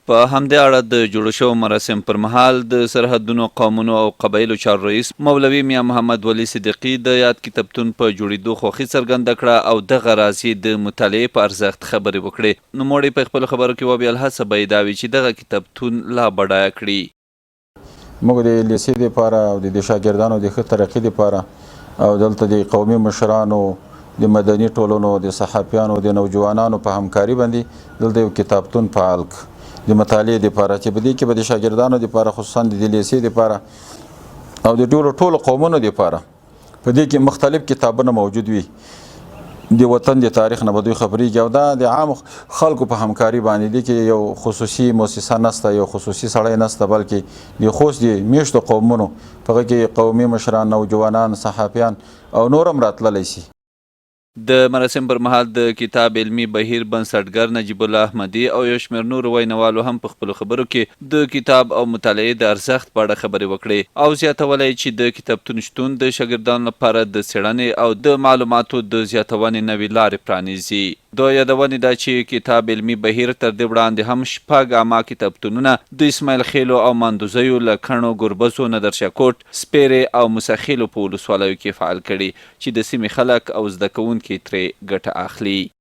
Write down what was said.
په همدې اړه د جوړو شوو مراسم پر مهال د سرحدونو قومونو او قبایلو چارو رئیس مولوي میا محمد ولی صدیقي د یاد کتابتون په جوړېدو خوښي څرګنده کړه او دغه راز یې د مطالعې په ارزښت خبرې وکړې. نوموړی په خپلو خبرو کې وویل هڅه به یې دا وي چې دغه کتابتون لا بډایه کړي. موږ د لیسې دپاره او د شاګردانو د ښه ترقي دپاره او دلته د قومي مشرانو د مدني ټولنو د صحافیانو د نوجوانانو په همکاري باندې دلته یو کتابتون فعال کړ د مطالعې دپاره چې په دې کې به د شاګردانو دپاره خصوصا د لیسې دپاره او د ټولو قومونو دپاره په دې کې مختلف کتابونه موجود وي. د وطن د تاریخ نه به دوی خبرېږي او دا د عام خلکو په همکاري باندې دي کې یو خصوصي مؤسسه نسته، یو خصوصي سړی نسته، بلکې د خوست د میشتو قومونو په هغه کې قومي مشران، نوجوانان، صحافیان او نور هم راتللی شي. د مراسم پر مهال د کتاب علمي بهیر بنسټګر نجیب الله احمدي او یو شمېر نورو وینوالو هم په خپلو خبرو کې د کتاب او مطالعې د ارزښت په اړه خبرې وکړې او زیاتولی چې د کتابتون شتون د شاګردانو لپاره د څېړنې او د معلوماتو د زیاتونې نوې لارې پرانیزي. د یادونې ده چې کتاب علمي بهیر تر دې وړاندې هم 6 عامه کتابتونونه د اسماعیل خیلو او ماندوزیو له کڼو، ګربزو، نادرشاکوټ، سپیرې او موسی خیلو په ولسوالیو کې فعال کړي چې د سیمې خلک او زده کوونکي ترې ګټه اخلي.